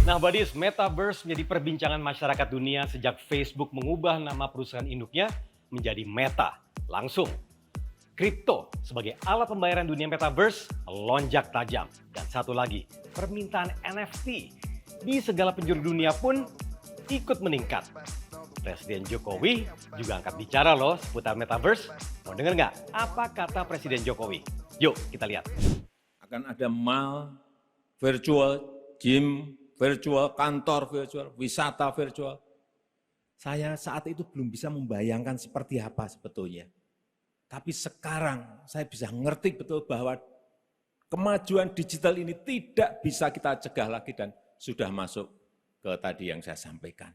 Nah, Buddies, Metaverse menjadi perbincangan masyarakat dunia sejak Facebook mengubah nama perusahaan induknya menjadi Meta. Langsung, kripto sebagai alat pembayaran dunia Metaverse melonjak tajam. Dan satu lagi, permintaan NFT di segala penjuru dunia pun ikut meningkat. Presiden Jokowi juga angkat bicara loh seputar Metaverse. Mau denger nggak apa kata Presiden Jokowi? Yuk kita lihat. Akan ada mall virtual, gym virtual, kantor virtual, wisata virtual. Saya saat itu belum bisa membayangkan seperti apa sebetulnya. Tapi sekarang saya bisa ngerti betul bahwa kemajuan digital ini tidak bisa kita cegah lagi dan sudah masuk ke tadi yang saya sampaikan.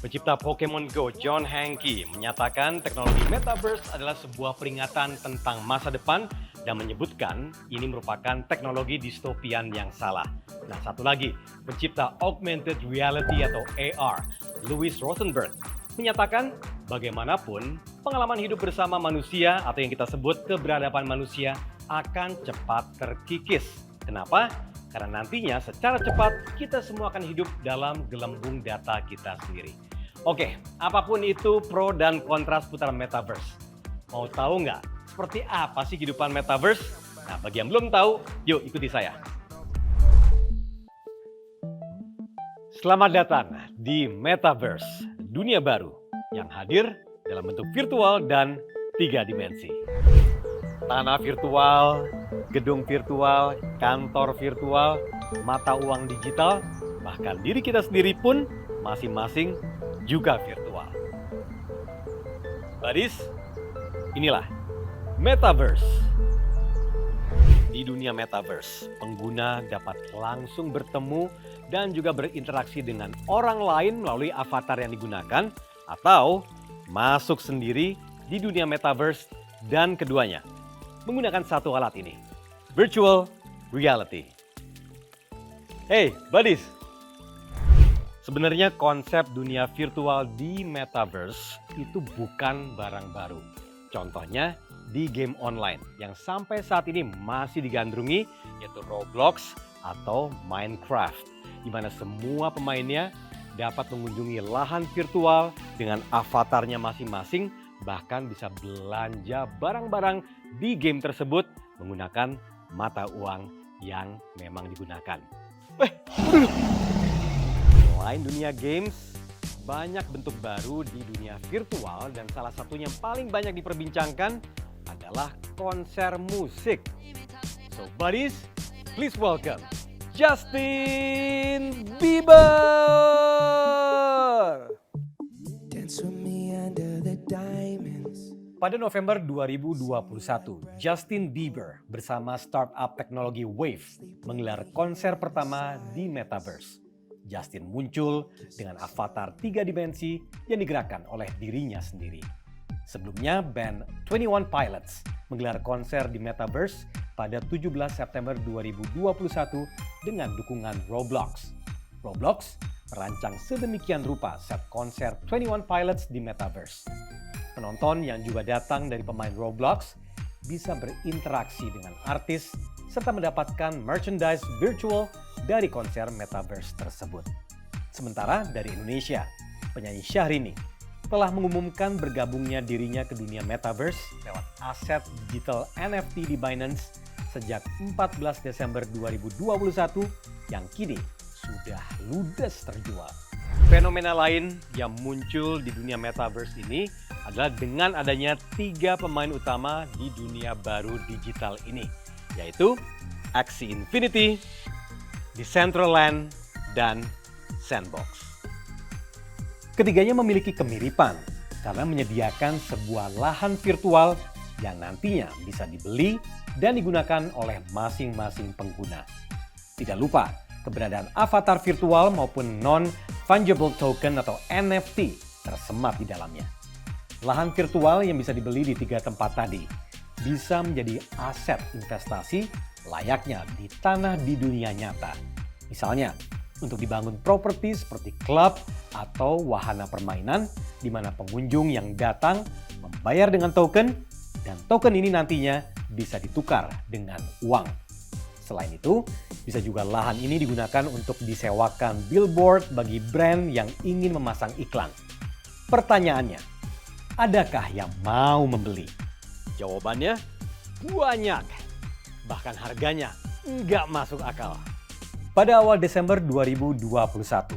Pencipta Pokemon Go, John Hanke, menyatakan teknologi Metaverse adalah sebuah peringatan tentang masa depan dan menyebutkan ini merupakan teknologi distopian yang salah. Nah, satu lagi, pencipta Augmented Reality atau AR, Louis Rosenberg, menyatakan bagaimanapun pengalaman hidup bersama manusia atau yang kita sebut keberadaban manusia akan cepat terkikis. Kenapa? Karena nantinya secara cepat kita semua akan hidup dalam gelembung data kita sendiri. Oke, apapun itu pro dan kontra seputar Metaverse. Mau tahu nggak seperti apa sih kehidupan Metaverse? Nah, bagi yang belum tahu, yuk ikuti saya. Selamat datang di Metaverse, dunia baru yang hadir dalam bentuk virtual dan 3 dimensi. Tanah virtual, gedung virtual, kantor virtual, mata uang digital, bahkan diri kita sendiri pun masing-masing juga virtual. Buddies, inilah Metaverse. Di dunia Metaverse, pengguna dapat langsung bertemu dan juga berinteraksi dengan orang lain melalui avatar yang digunakan atau masuk sendiri di dunia Metaverse dan keduanya menggunakan satu alat ini, virtual reality. Hey, buddies! Sebenarnya konsep dunia virtual di Metaverse itu bukan barang baru. Contohnya di game online yang sampai saat ini masih digandrungi yaitu Roblox atau Minecraft, di mana semua pemainnya dapat mengunjungi lahan virtual dengan avatarnya masing-masing, bahkan bisa belanja barang-barang di game tersebut menggunakan mata uang yang memang digunakan. Selain dunia games, banyak bentuk baru di dunia virtual dan salah satunya yang paling banyak diperbincangkan adalah konser musik. So buddies, please welcome Justin Bieber! Dance with me under the diamonds. Pada November 2021, Justin Bieber bersama startup teknologi Wave menggelar konser pertama di Metaverse. Justin muncul dengan avatar 3 dimensi yang digerakkan oleh dirinya sendiri. Sebelumnya, band 21 Pilots menggelar konser di Metaverse pada 17 September 2021 dengan dukungan Roblox. Roblox merancang sedemikian rupa set konser 21 Pilots di Metaverse. Penonton yang juga datang dari pemain Roblox bisa berinteraksi dengan artis serta mendapatkan merchandise virtual dari konser Metaverse tersebut. Sementara dari Indonesia, penyanyi Syahrini telah mengumumkan bergabungnya dirinya ke dunia Metaverse lewat aset digital NFT di Binance sejak 14 Desember 2021 yang kini sudah ludes terjual. Fenomena lain yang muncul di dunia Metaverse ini adalah dengan adanya 3 pemain utama di dunia baru digital ini, yaitu Axie Infinity, Decentraland, dan Sandbox. Ketiganya memiliki kemiripan karena menyediakan sebuah lahan virtual yang nantinya bisa dibeli dan digunakan oleh masing-masing pengguna. Tidak lupa, keberadaan avatar virtual maupun non-fungible token atau NFT tersemat di dalamnya. Lahan virtual yang bisa dibeli di 3 tempat tadi bisa menjadi aset investasi layaknya di tanah di dunia nyata. Misalnya, untuk dibangun properti seperti klub atau wahana permainan di mana pengunjung yang datang membayar dengan token dan token ini nantinya bisa ditukar dengan uang. Selain itu, bisa juga lahan ini digunakan untuk disewakan billboard bagi brand yang ingin memasang iklan. Pertanyaannya, adakah yang mau membeli? Jawabannya, banyak. Bahkan harganya nggak masuk akal. Pada awal Desember 2021,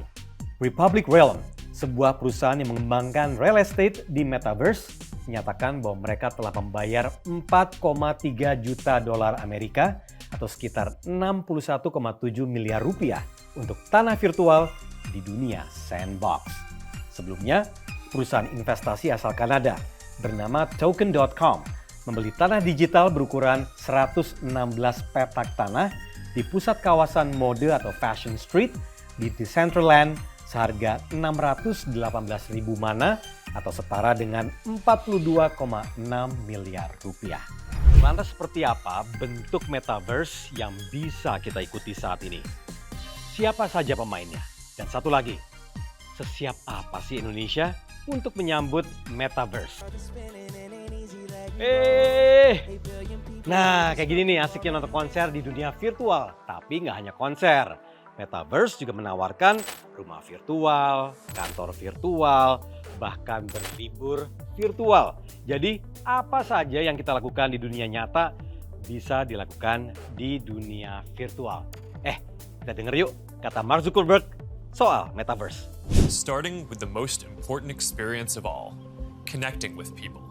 Republic Realm, sebuah perusahaan yang mengembangkan real estate di Metaverse, menyatakan bahwa mereka telah membayar 4,3 juta dolar Amerika atau sekitar 61,7 miliar rupiah untuk tanah virtual di dunia sandbox. Sebelumnya, perusahaan investasi asal Kanada bernama Token.com membeli tanah digital berukuran 116 petak tanah di pusat kawasan mode atau Fashion Street di Decentraland seharga 618.000 mana atau setara dengan 42,6 miliar rupiah. Lantas seperti apa bentuk metaverse yang bisa kita ikuti saat ini? Siapa saja pemainnya? Dan satu lagi, sesiap apa sih Indonesia untuk menyambut metaverse? Nah, kayak gini nih asiknya nonton konser di dunia virtual. Tapi nggak hanya konser. Metaverse juga menawarkan rumah virtual, kantor virtual, bahkan berlibur virtual. Jadi, apa saja yang kita lakukan di dunia nyata bisa dilakukan di dunia virtual. Kita denger yuk kata Mark Zuckerberg soal Metaverse. Starting with the most important experience of all, connecting with people.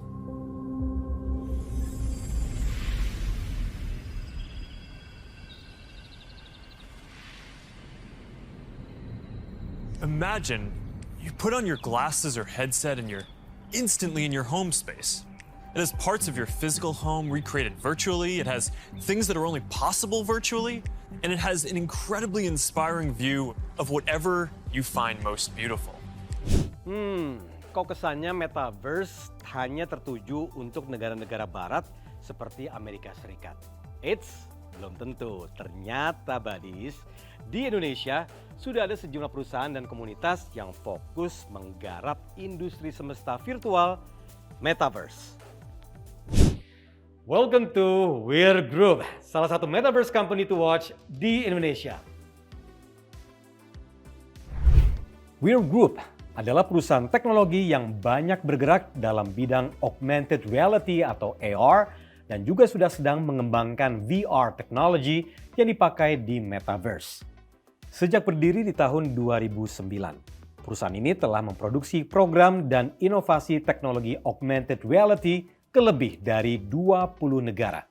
Imagine you put on your glasses or headset and you're instantly in your home space. It has parts of your physical home recreated virtually, it has things that are only possible virtually, and it has an incredibly inspiring view of whatever you find most beautiful. Kok kesannya Metaverse hanya tertuju untuk negara-negara barat seperti Amerika Serikat? Eits, belum tentu. Ternyata badis, di Indonesia sudah ada sejumlah perusahaan dan komunitas yang fokus menggarap industri semesta virtual Metaverse. Welcome to Weir Group, salah satu Metaverse company to watch di Indonesia. Weir Group adalah perusahaan teknologi yang banyak bergerak dalam bidang augmented reality atau AR dan juga sudah sedang mengembangkan VR teknologi yang dipakai di Metaverse. Sejak berdiri di tahun 2009, perusahaan ini telah memproduksi program dan inovasi teknologi augmented reality ke lebih dari 20 negara.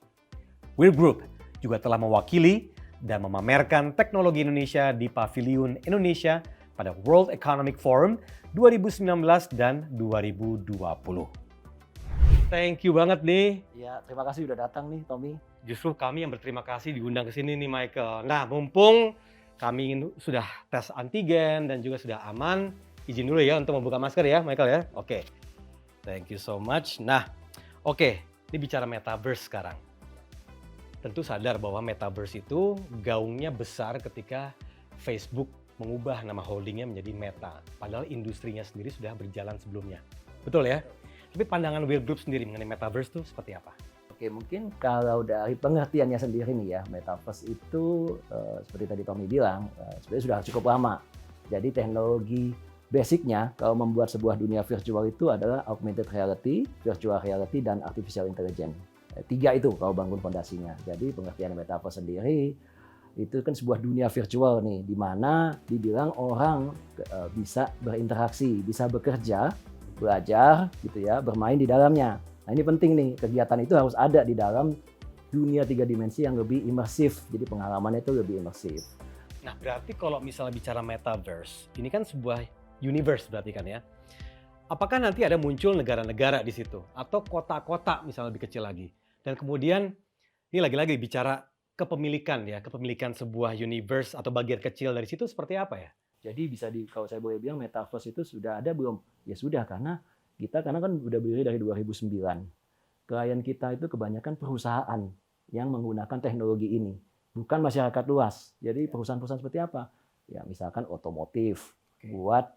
Weir Group juga telah mewakili dan memamerkan teknologi Indonesia di Pavilion Indonesia pada World Economic Forum 2019 dan 2020. Thank you banget nih. Ya, terima kasih udah datang nih, Tommy. Justru kami yang berterima kasih diundang ke sini nih, Michael. Nah, mumpung kami sudah tes antigen dan juga sudah aman, izin dulu ya untuk membuka masker ya, Michael ya. Oke. Thank you so much. Nah, ini bicara Metaverse sekarang. Tentu sadar bahwa Metaverse itu gaungnya besar ketika Facebook mengubah nama holdingnya menjadi Meta. Padahal industrinya sendiri sudah berjalan sebelumnya. Betul ya? Tapi pandangan Weir Group sendiri mengenai Metaverse itu seperti apa? Oke, mungkin kalau dari pengertiannya sendiri nih ya, Metaverse itu seperti tadi Tommy bilang, sebenarnya sudah cukup lama. Jadi teknologi basicnya kalau membuat sebuah dunia virtual itu adalah augmented reality, virtual reality, dan artificial intelligence. Tiga itu kalau bangun fondasinya. Jadi pengertian Metaverse sendiri itu kan sebuah dunia virtual nih, di mana dibilang orang bisa berinteraksi, bisa bekerja, belajar, gitu ya, bermain di dalamnya. Nah ini penting nih, kegiatan itu harus ada di dalam dunia 3 dimensi yang lebih imersif. Jadi pengalamannya itu lebih imersif. Nah berarti kalau misalnya bicara Metaverse, ini kan sebuah universe berarti kan ya. Apakah nanti ada muncul negara-negara di situ? Atau kota-kota misalnya lebih kecil lagi? Dan kemudian, ini lagi-lagi bicara kepemilikan ya, kepemilikan sebuah universe atau bagian kecil dari situ seperti apa ya? Jadi bisa kalau saya boleh bilang Metaverse itu sudah ada belum? Ya sudah, karena kan udah berdiri dari 2009. Klien kita itu kebanyakan perusahaan yang menggunakan teknologi ini, bukan masyarakat luas. Jadi perusahaan-perusahaan seperti apa? Ya misalkan otomotif, buat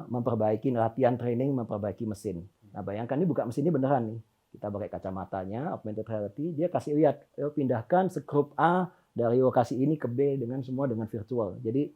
memperbaiki latihan training, memperbaiki mesin. Nah bayangkan ini buka mesinnya beneran nih. Kita pakai kacamatanya, augmented reality, dia kasih lihat, pindahkan sekrup A dari lokasi ini ke B dengan semua dengan virtual. Jadi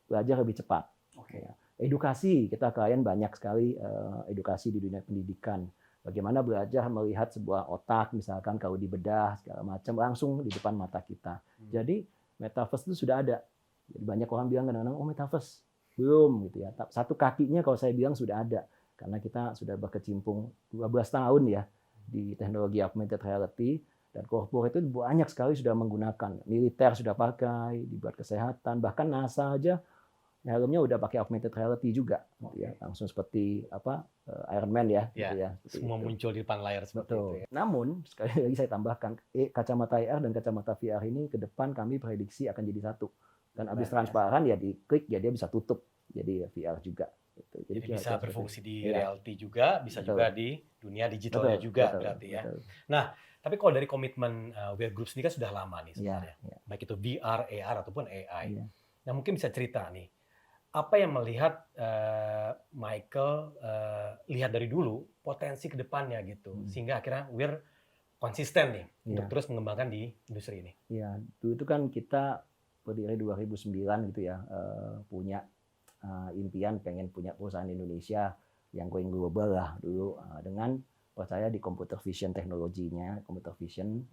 belajar lebih cepat. Ya. Edukasi, kita klien banyak sekali edukasi di dunia pendidikan. Bagaimana belajar melihat sebuah otak, misalkan kalau dibedah segala macam langsung di depan mata kita. Jadi metaverse itu sudah ada. Jadi banyak orang bilang kadang-kadang, oh metaverse belum gitu ya. Satu kakinya kalau saya bilang sudah ada, karena kita sudah berkecimpung 12 tahun ya di teknologi augmented reality, dan corporate itu banyak sekali sudah menggunakan. Militer sudah pakai, dibuat kesehatan, bahkan NASA aja helmnya udah pakai augmented reality juga, gitu ya. Langsung seperti Iron Man ya, gitu ya. Semua muncul di depan layar seperti itu. Ya. Namun sekali lagi saya tambahkan, kacamata AR dan kacamata VR ini ke depan kami prediksi akan jadi satu. Dan habis transparan ya diklik ya dia bisa tutup, jadi VR juga. Gitu. Jadi bisa berfungsi di reality juga, bisa juga di dunia digitalnya juga berarti ya. Nah, tapi kalau dari komitmen Wear Group sendiri kan sudah lama nih sebenarnya. Baik itu VR, AR ataupun AI. Nah, mungkin bisa cerita nih, apa yang melihat Michael lihat dari dulu potensi ke depannya gitu, sehingga akhirnya Wear konsisten nih untuk terus mengembangkan di industri ini. Iya, dulu itu kan kita berdiri 2009 gitu ya, punya impian pengen punya perusahaan Indonesia yang going global lah dulu, dengan percaya di computer vision teknologinya. Computer vision,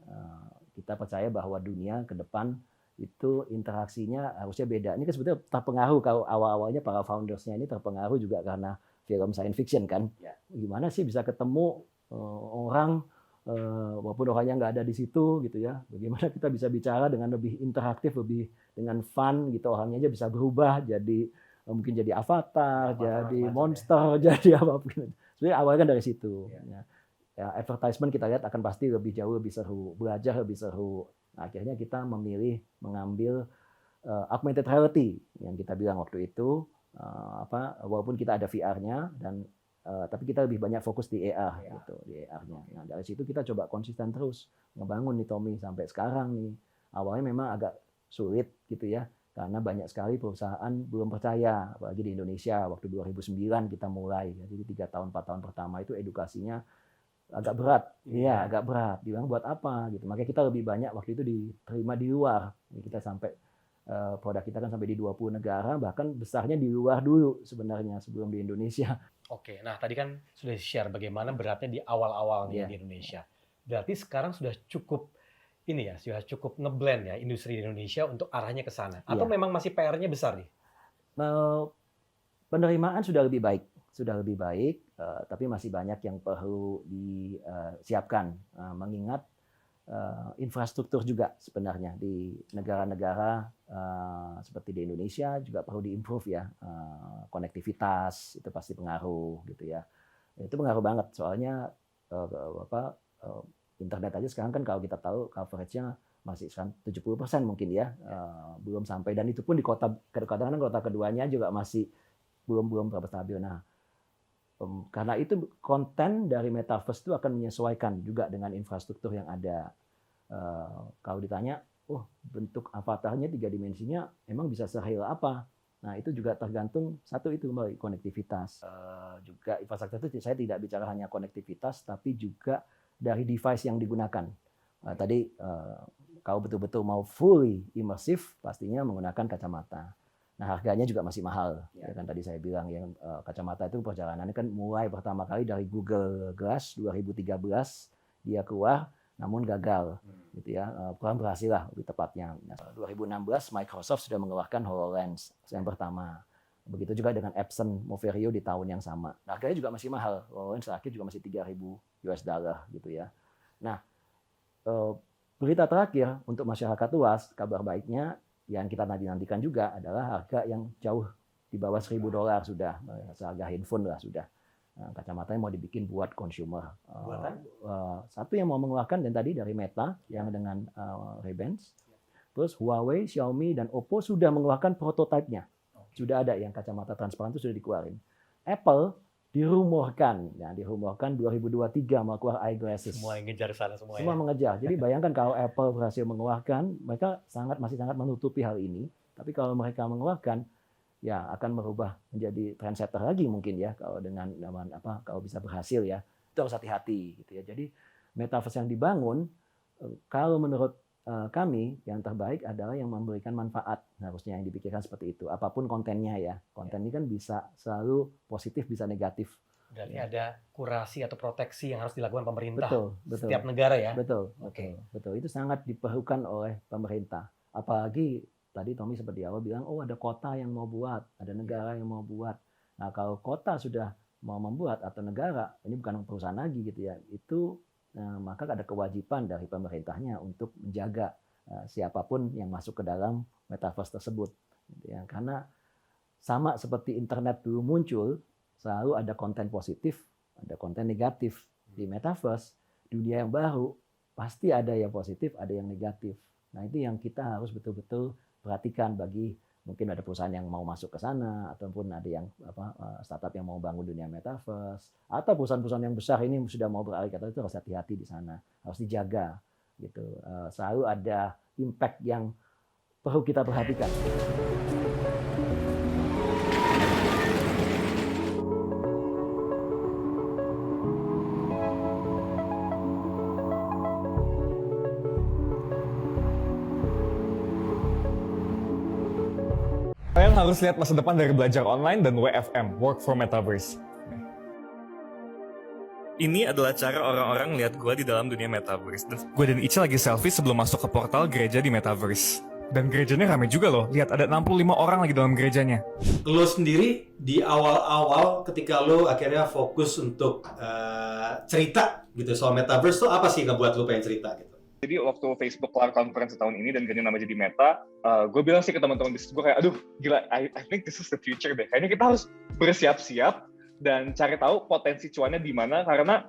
kita percaya bahwa dunia ke depan itu interaksinya harusnya beda. Ini kan sebetulnya terpengaruh kalau awal-awalnya para foundersnya ini terpengaruh juga karena film science fiction kan. Gimana sih bisa ketemu orang walaupun orangnya nggak ada di situ gitu ya. Bagaimana kita bisa bicara dengan lebih interaktif, lebih dengan fun gitu, orangnya aja bisa berubah jadi mungkin jadi avatar, jadi monster, jadi apapun. Sebenarnya awalnya kan dari situ. Ya, advertisement kita lihat akan pasti lebih jauh lebih seru, belajar lebih seru. Nah, akhirnya kita memilih mengambil augmented reality yang kita bilang waktu itu, walaupun kita ada VR-nya dan tapi kita lebih banyak fokus di AR gitu, di AR-nya. Nah, dari situ kita coba konsisten terus ngebangun nih Tommy sampai sekarang nih. Awalnya memang agak sulit gitu ya, karena banyak sekali perusahaan belum percaya, apalagi di Indonesia waktu 2009 kita mulai. Jadi 3 tahun 4 tahun pertama itu edukasinya agak berat. Iya, agak berat. Dibilang buat apa gitu. Makanya kita lebih banyak waktu itu diterima di luar. Kita sampai produk kita kan sampai di 20 negara, bahkan besarnya di luar dulu sebenarnya sebelum di Indonesia. Oke, nah tadi kan sudah share bagaimana beratnya di awal-awalnya di Indonesia. Berarti sekarang sudah cukup ini ya, sudah cukup ngeblend ya industri di Indonesia untuk arahnya ke sana. Atau memang masih PR-nya besar nih? Penerimaan sudah lebih baik, tapi masih banyak yang perlu disiapkan. Mengingat infrastruktur juga sebenarnya di negara-negara seperti di Indonesia juga perlu diimprove ya. Konektivitas itu pasti pengaruh gitu ya. Itu pengaruh banget soalnya internet aja sekarang kan kalau kita tahu coverage-nya masih 70% mungkin ya, belum sampai, dan itu pun di kadang-kadang kota keduanya juga masih belum berapa stabil. Nah, karena itu konten dari metaverse itu akan menyesuaikan juga dengan infrastruktur yang ada. Kalau ditanya, bentuk avatarnya 3 dimensinya emang bisa sereal apa? Nah, itu juga tergantung satu itu kembali konektivitas. Juga infrastruktur itu saya tidak bicara hanya konektivitas, tapi juga dari device yang digunakan. Tadi kalau betul-betul mau fully immersive, pastinya menggunakan kacamata. Nah, harganya juga masih mahal. Ya kan tadi saya bilang yang kacamata itu perjalanannya kan mulai pertama kali dari Google Glass 2013 dia keluar, namun gagal, gitu ya. Kurang berhasil lah lebih tepatnya. Nah, 2016 Microsoft sudah mengeluarkan HoloLens yang pertama. Begitu juga dengan Epson Moverio di tahun yang sama. Nah, harganya juga masih mahal. HoloLens terakhir juga masih $3.000 gitu ya. Nah, berita terakhir untuk masyarakat luas, kabar baiknya yang kita nantikan juga adalah harga yang jauh di bawah $1.000 sudah, seharga handphone lah sudah. Nah, kacamatanya mau dibikin buat consumer. Satu yang mau mengeluarkan dan tadi dari Meta yang dengan Ray-Ban, terus Huawei, Xiaomi dan Oppo sudah mengeluarkan prototipenya. Sudah ada yang kacamata transparan itu sudah dikeluarin. Apple dirumorkan 2023 mau keluar eyeglasses. Semua yang ngejar sana semua. Semua mengejar. Jadi bayangkan kalau Apple berhasil mengeluarkan, mereka masih sangat menutupi hal ini. Tapi kalau mereka mengeluarkan, ya akan merubah menjadi trendsetter lagi mungkin ya kalau dengan kalau bisa berhasil ya. itu harus hati-hati gitu ya. Jadi metaverse yang dibangun kalau menurut kami yang terbaik adalah yang memberikan manfaat, harusnya yang dipikirkan seperti itu. Apapun kontennya ya, konten ini kan bisa selalu positif, bisa negatif. Berarti ada kurasi atau proteksi yang harus dilakukan pemerintah. Betul. Setiap negara ya. Betul. Oke. Betul. Itu sangat diperlukan oleh pemerintah. Apalagi tadi Tommy seperti awal bilang, oh ada kota yang mau buat, ada negara yang mau buat. Nah kalau kota sudah mau membuat atau negara, ini bukan perusahaan lagi gitu ya, itu maka ada kewajiban dari pemerintahnya untuk menjaga siapapun yang masuk ke dalam metaverse tersebut. Gitu ya. Karena sama seperti internet dulu muncul, selalu ada konten positif, ada konten negatif. Di metaverse, dunia yang baru, pasti ada yang positif, ada yang negatif. Nah itu yang kita harus betul-betul perhatikan bagi mungkin ada perusahaan yang mau masuk ke sana, ataupun ada yang startup yang mau bangun dunia metaverse, atau perusahaan-perusahaan yang besar ini sudah mau beralih ke itu harus hati-hati di sana, harus dijaga gitu. Selalu ada impact yang perlu kita perhatikan. Kalian harus lihat masa depan dari belajar online dan WFM, Work for Metaverse. Ini adalah cara orang-orang lihat gue di dalam dunia Metaverse. Gue dan Ica lagi selfie sebelum masuk ke portal gereja di Metaverse. Dan gerejanya rame juga loh, lihat ada 65 orang lagi dalam gerejanya. Lo sendiri di awal-awal ketika lo akhirnya fokus untuk cerita gitu soal Metaverse tuh apa sih yang ngebuat lo pengen cerita gitu? Jadi waktu Facebook kelar conference tahun ini dan ganti nama jadi Meta, gue bilang sih ke teman-teman bisnis gue kayak, aduh gila, I think this is the future deh. Kayaknya kita harus bersiap-siap dan cari tahu potensi cuannya di mana, karena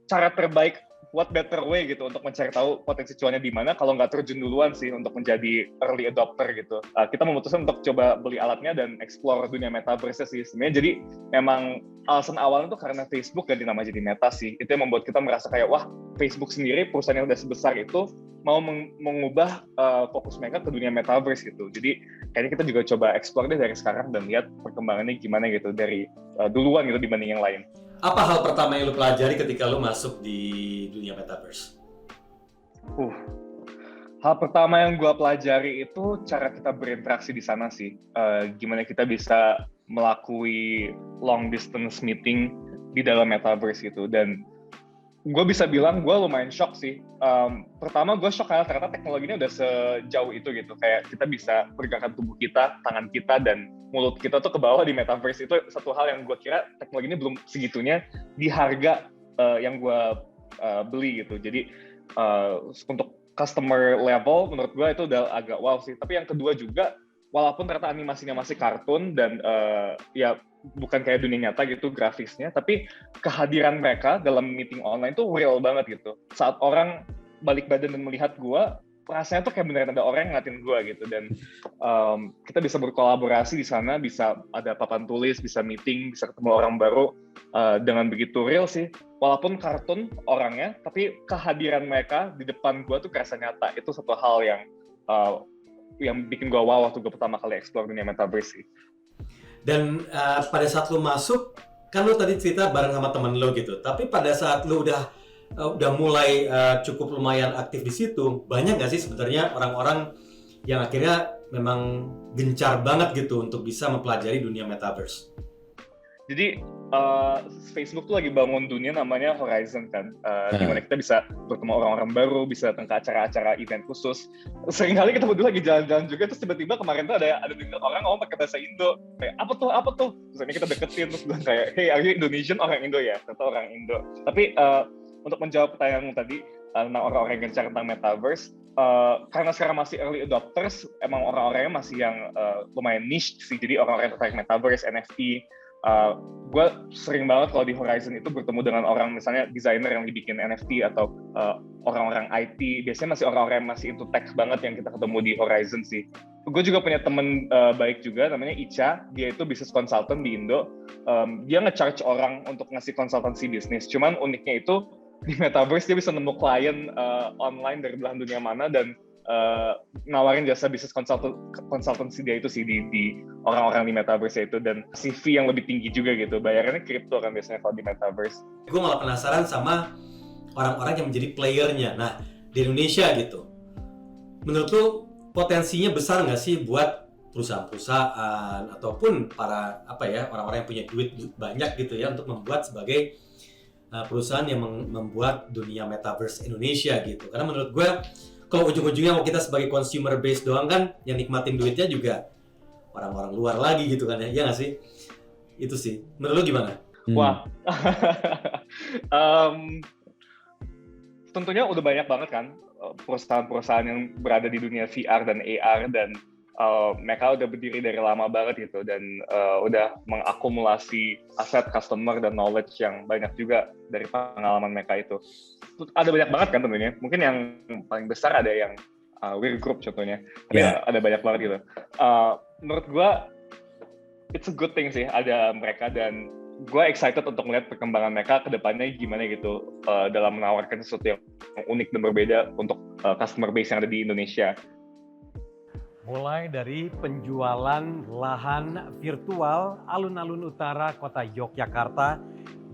cara terbaik, what better way gitu untuk mencari tahu potensi cuannya di mana kalau nggak terjun duluan sih untuk menjadi early adopter gitu. Kita memutuskan untuk coba beli alatnya dan explore dunia metaverse sih sebenarnya. Jadi memang alasan awalnya tuh karena Facebook ganti nama jadi Meta sih. Itu yang membuat kita merasa kayak wah, Facebook sendiri perusahaan yang udah sebesar itu mau mengubah fokus mereka ke dunia metaverse gitu. Jadi kayaknya kita juga coba explore deh dari sekarang dan lihat perkembangannya gimana gitu dari duluan gitu dibanding yang lain. Apa hal pertama yang lo pelajari ketika lo masuk di dunia metaverse? Hal pertama yang gue pelajari itu cara kita berinteraksi di sana sih. Gimana kita bisa melakui long distance meeting di dalam metaverse gitu. Dan gue bisa bilang gue lumayan shock sih. Pertama gue shock karena ternyata teknologinya udah sejauh itu gitu. Kayak kita bisa pergerakan tubuh kita, tangan kita, dan mulut kita tuh ke bawah di metaverse. Itu satu hal yang gue kira teknologinya belum segitunya di harga yang gue beli gitu. Jadi untuk customer level menurut gue itu udah agak wow sih. Tapi yang kedua juga, walaupun ternyata animasinya masih kartun dan ya bukan kayak dunia nyata gitu grafisnya, tapi kehadiran mereka dalam meeting online tuh real banget gitu. Saat orang balik badan dan melihat gue, rasanya tuh kayak beneran ada orang yang ngeliatin gue gitu. Dan kita bisa berkolaborasi di sana, bisa ada papan tulis, bisa meeting, bisa ketemu orang baru dengan begitu real sih. Walaupun kartun orangnya, tapi kehadiran mereka di depan gue tuh kerasa nyata. Itu satu hal yang bikin gue wow waktu gue pertama kali explore dunia metaverse sih. Dan pada saat lo masuk, kan lo tadi cerita bareng sama temen lo gitu. Tapi pada saat lo udah mulai cukup lumayan aktif di situ, banyak nggak sih sebenarnya orang-orang yang akhirnya memang gencar banget gitu untuk bisa mempelajari dunia metaverse? Jadi Facebook tuh lagi bangun dunia namanya Horizon kan, di mana kita bisa bertemu orang-orang baru, bisa datang ke acara-acara event khusus. Seringkali kita berdua lagi jalan-jalan juga, terus tiba-tiba kemarin tuh ada orang ngomong pakai bahasa Indo, kayak apa tuh? Terus ini kita deketin terus bilang kayak, hey, are you Indonesian? Orang Indo ya, kata orang Indo. Tapi untuk menjawab pertanyaanmu tadi tentang orang-orang yang gencar tentang metaverse, karena sekarang masih early adopters, emang orang-orangnya masih yang lumayan niche sih. Jadi orang-orang yang tertarik metaverse, NFT. Gue sering banget kalau di Horizon itu bertemu dengan orang misalnya desainer yang dibikin NFT atau orang-orang IT. Biasanya masih orang-orang yang masih into tech banget yang kita ketemu di Horizon sih. Gue juga punya temen baik juga namanya Ica. Dia itu business consultant di Indo. Dia nge-charge orang untuk ngasih konsultansi bisnis. Cuman uniknya itu di metaverse dia bisa nemu klien online dari belahan dunia mana, dan nawarin jasa bisnis konsultancy dia itu sih di orang-orang di metaverse itu, dan CV yang lebih tinggi juga gitu, bayarannya kripto kan biasanya kalau di metaverse. Gue malah penasaran sama orang-orang yang menjadi playernya. Nah, di Indonesia gitu, menurut lu potensinya besar nggak sih buat perusahaan-perusahaan ataupun para orang-orang yang punya duit banyak gitu ya untuk membuat sebagai perusahaan yang membuat dunia metaverse Indonesia gitu? Karena menurut gue kalau ujung-ujungnya mau kita sebagai consumer base doang kan, yang nikmatin duitnya juga orang-orang luar lagi gitu kan ya, iya nggak sih? Itu sih, menurut lu gimana? Wah, tentunya udah banyak banget kan perusahaan-perusahaan yang berada di dunia VR dan AR, dan mereka udah berdiri dari lama banget gitu, dan udah mengakumulasi aset customer dan knowledge yang banyak juga dari pengalaman mereka itu. Ada banyak banget kan tentunya, mungkin yang paling besar ada yang Weir Group contohnya, tapi ada banyak banget gitu. Menurut gue it's a good thing sih ada mereka, dan gue excited untuk melihat perkembangan mereka ke depannya gimana gitu, dalam menawarkan sesuatu yang unik dan berbeda untuk customer base yang ada di Indonesia. Mulai dari penjualan lahan virtual alun-alun utara kota Yogyakarta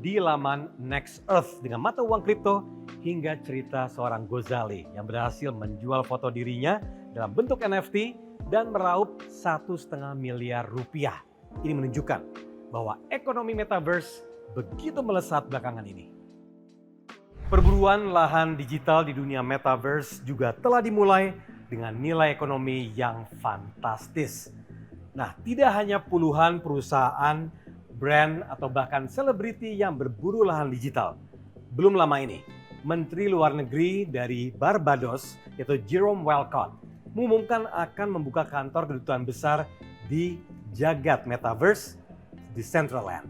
di laman Next Earth dengan mata uang kripto, hingga cerita seorang Gozali yang berhasil menjual foto dirinya dalam bentuk NFT dan meraup 1,5 miliar rupiah. Ini menunjukkan bahwa ekonomi metaverse begitu melesat belakangan ini. Perburuan lahan digital di dunia metaverse juga telah dimulai dengan nilai ekonomi yang fantastis. Nah, tidak hanya puluhan perusahaan, brand, atau bahkan selebriti yang berburu lahan digital. Belum lama ini, Menteri Luar Negeri dari Barbados, yaitu Jerome Walcott, mengumumkan akan membuka kantor kedutaan besar di jagat metaverse di Decentraland.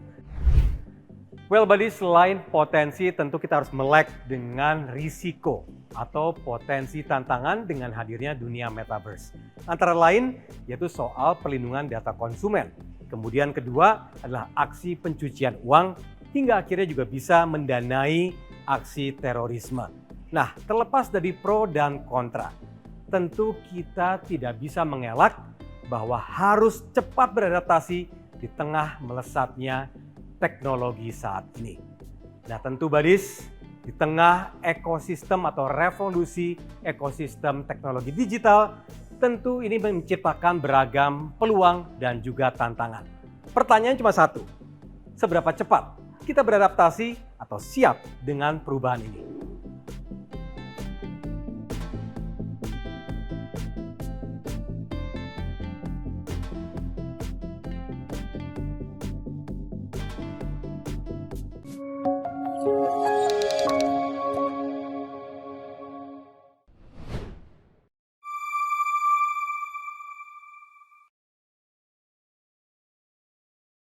Well buddy, selain potensi, tentu kita harus melek dengan risiko atau potensi tantangan dengan hadirnya dunia metaverse. Antara lain yaitu soal perlindungan data konsumen. Kemudian kedua adalah aksi pencucian uang, hingga akhirnya juga bisa mendanai aksi terorisme. Nah, terlepas dari pro dan kontra, tentu kita tidak bisa mengelak bahwa harus cepat beradaptasi di tengah melesatnya teknologi saat ini. Nah, tentu Badis, di tengah ekosistem atau revolusi ekosistem teknologi digital, tentu ini menciptakan beragam peluang dan juga tantangan. Pertanyaan cuma satu, seberapa cepat kita beradaptasi atau siap dengan perubahan ini?